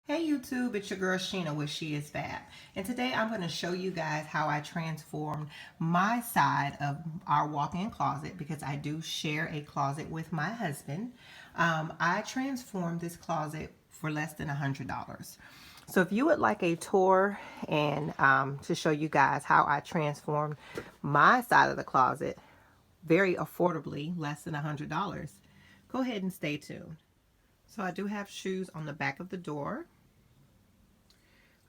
Hey YouTube, it's your girl Sheena with She Is Fab. And today I'm going to show you guys how I transformed my side of our walk-in closet because I do share a closet with my husband. I transformed this closet for less than $100. So if you would like a tour and to show you guys how I transformed my side of the closet very affordably, less than $100, go ahead and stay tuned. So I do have shoes on the back of the door.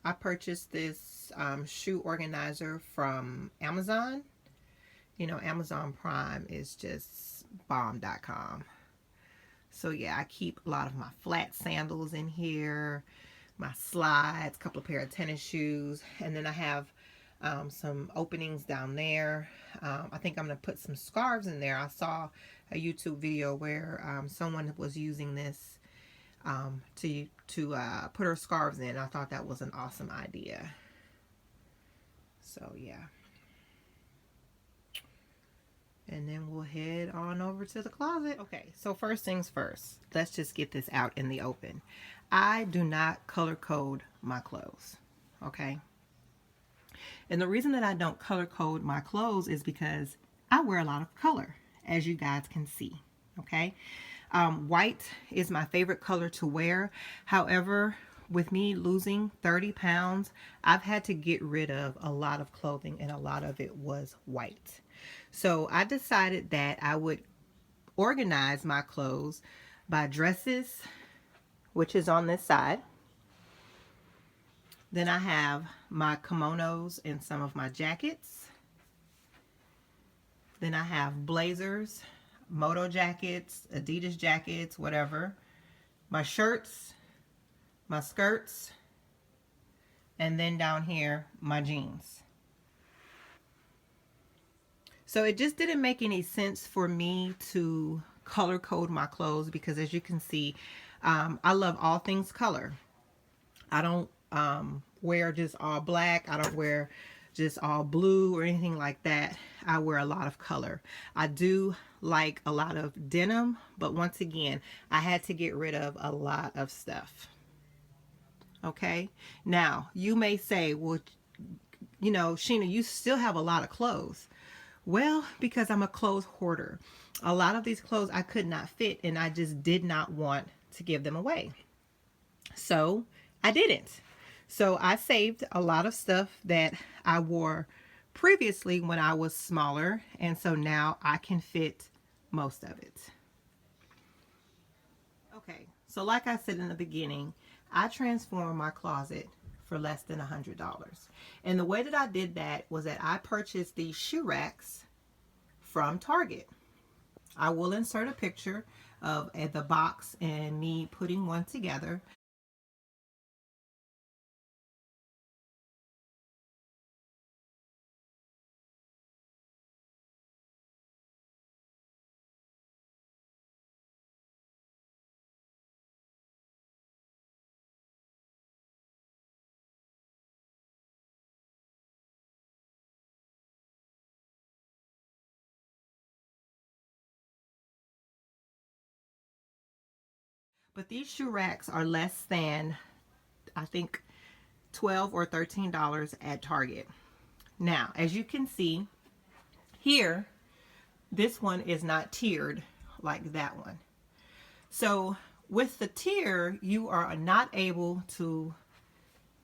I purchased this shoe organizer from Amazon. You know, Amazon Prime is just bomb.com. So yeah, I keep a lot of my flat sandals in here, my slides, a couple of pair of tennis shoes, and then I have some openings down there. I think I'm going to put some scarves in there. I saw a YouTube video where someone was using this to put her scarves in. I thought that was an awesome idea. So yeah. And then we'll head on over to the closet. Okay, so first things first, let's just get this out in the open. I do not color code my clothes, okay? And the reason that I don't color code my clothes is because I wear a lot of color, as you guys can see, okay? White is my favorite color to wear. However, with me losing 30 pounds, I've had to get rid of a lot of clothing, and a lot of it was white. So I decided that I would organize my clothes by dresses, which is on this side. Then I have my kimonos and some of my jackets. Then I have blazers, moto jackets, Adidas jackets, whatever. My shirts, my skirts, and then down here, my jeans. So it just didn't make any sense for me to color code my clothes because, as you can see, I love all things color. I don't wear just all black. I don't wear just all blue or anything like that. I wear a lot of color. I do like a lot of denim, but once again, I had to get rid of a lot of stuff. Okay, now you may say, well, you know, Sheena, you still have a lot of clothes. Well, because I'm a clothes hoarder. A lot of these clothes I could not fit, and I just did not want to give them away. So I didn't. So I saved a lot of stuff that I wore previously when I was smaller, and so now I can fit most of it. Okay, so like I said in the beginning, I transformed my closet for less than $100. And the way that I did that was that I purchased these shoe racks from Target. I will insert a picture of the box and me putting one together. But these shoe racks are less than, I think, $12 or $13 at Target. Now, as you can see here, this one is not tiered like that one. So with the tier, you are not able to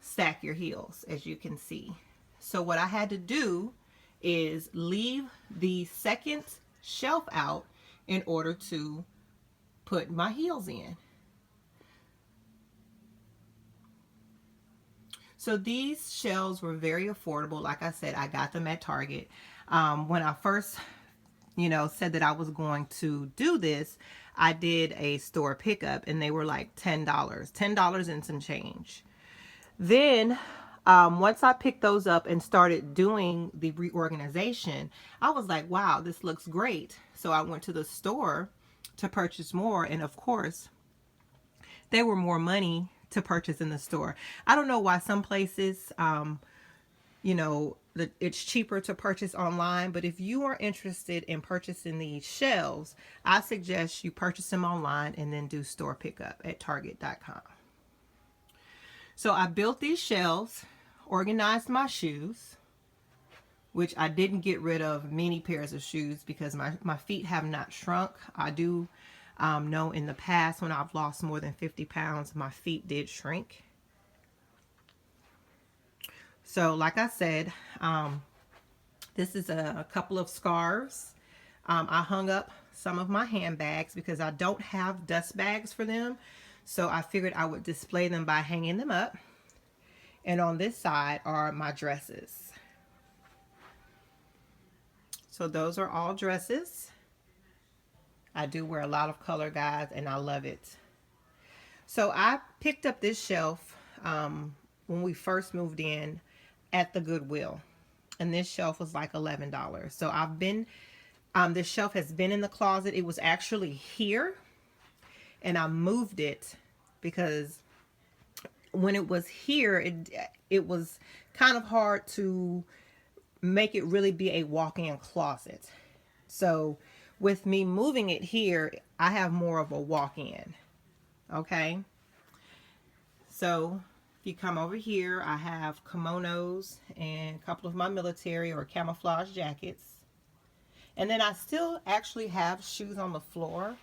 stack your heels, as you can see. So what I had to do is leave the second shelf out in order to put my heels in. So these shelves were very affordable. Like I said, I got them at Target. When I first, said that I was going to do this, I did a store pickup and they were like $10 and some change. Then once I picked those up and started doing the reorganization, I was like, wow, this looks great. So I went to the store to purchase more. And of course, they were more money to purchase in the store. I don't know why some places, it's cheaper to purchase online, but if you are interested in purchasing these shelves, I suggest you purchase them online and then do store pickup at Target.com. So I built these shelves, organized my shoes, which I didn't get rid of many pairs of shoes because my feet have not shrunk. I do know in the past when I've lost more than 50 pounds, my feet did shrink. So like I said, this is a couple of scarves. I hung up some of my handbags because I don't have dust bags for them. So I figured I would display them by hanging them up. And on this side are my dresses. So those are all dresses. I do wear a lot of color, guys, and I love it. So I picked up this shelf when we first moved in at the Goodwill. And this shelf was like $11. So I've been, this shelf has been in the closet. It was actually here. And I moved it because when it was here, it was kind of hard to make it really be a walk-in closet. So with me moving it here, I have more of a walk-in. Okay. So if you come over here, I have kimonos and a couple of my military or camouflage jackets. And then I still actually have shoes on the floor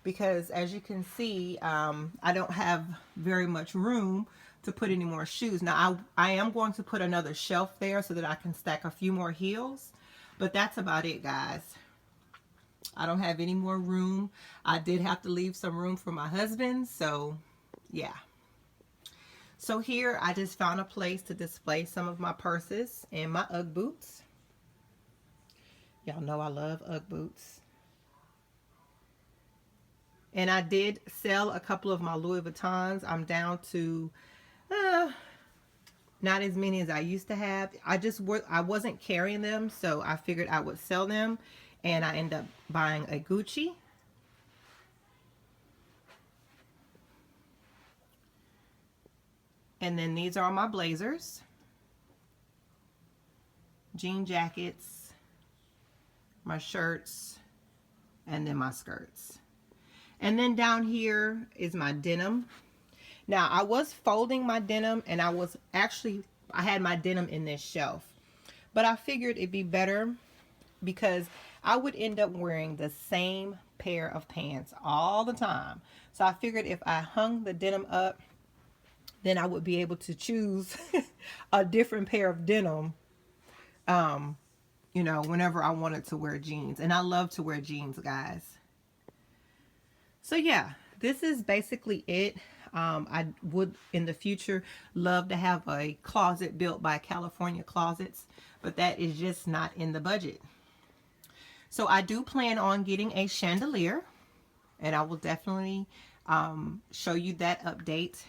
because as you can see, I don't have very much room to put any more shoes. Now I am going to put another shelf there so that I can stack a few more heels, but that's about it, guys. I don't have any more room. I did have to leave some room for my husband, so yeah. So here I just found a place to display some of my purses and my Ugg boots. Y'all know I love Ugg boots. And I did sell a couple of my Louis Vuittons. I'm down to not as many as I used to have. I wasn't carrying them, so I figured I would sell them, and I ended up buying a Gucci. And then these are my blazers, jean jackets, my shirts, and then my skirts. And then down here is my denim. Now I was folding my denim, and I had my denim in this shelf, but I figured it'd be better because I would end up wearing the same pair of pants all the time. So I figured if I hung the denim up, then I would be able to choose a different pair of denim, you know, whenever I wanted to wear jeans. And I love to wear jeans, guys. So yeah, this is basically it. I would in the future love to have a closet built by California Closets, but that is just not in the budget. So I do plan on getting a chandelier, and I will definitely show you that update.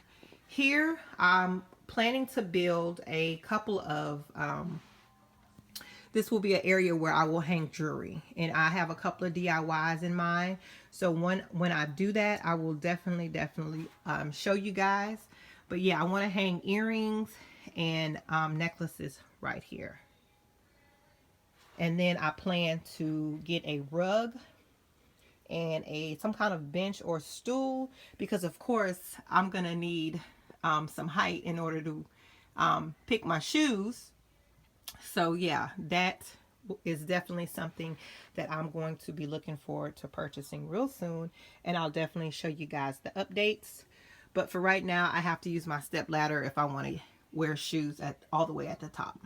Here I'm planning to build a couple of this will be an area where I will hang jewelry, and I have a couple of DIYs in mind. So when I do that, I will definitely show you guys. But yeah, I want to hang earrings and necklaces right here. And then I plan to get a rug and some kind of bench or stool, because of course I'm gonna need some height in order to pick my shoes. So yeah, that is definitely something that I'm going to be looking forward to purchasing real soon, and I'll definitely show you guys the updates. But for right now, I have to use my step ladder if I want to wear shoes all the way at the top.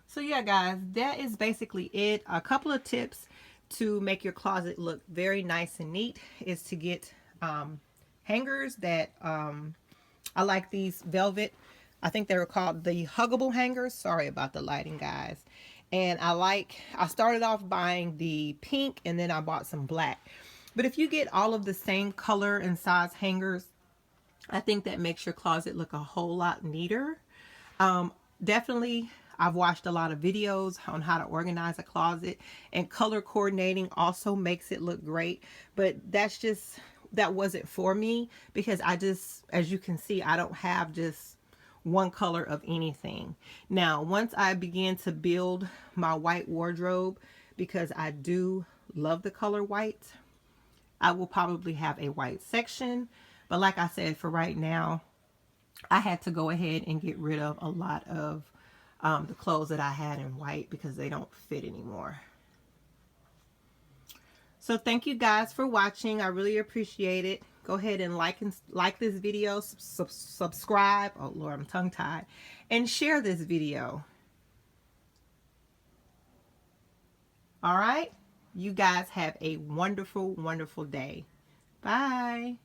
So yeah, guys, that is basically it. A couple of tips to make your closet look very nice and neat is to get hangers that I like these velvet. I think they were called the huggable hangers. Sorry about the lighting, guys. And I started off buying the pink, and then I bought some black. But if you get all of the same color and size hangers, I think that makes your closet look a whole lot neater. Definitely, I've watched a lot of videos on how to organize a closet, and color coordinating also makes it look great. But that wasn't for me, because as you can see, I don't have just one color of anything. Now, once I begin to build my white wardrobe, because I do love the color white, I will probably have a white section. But like I said, for right now, I had to go ahead and get rid of a lot of the clothes that I had in white because they don't fit anymore. So thank you guys for watching. I really appreciate it. Go ahead and like this video, subscribe. Oh Lord, I'm tongue tied, and share this video. All right. You guys have a wonderful, wonderful day. Bye.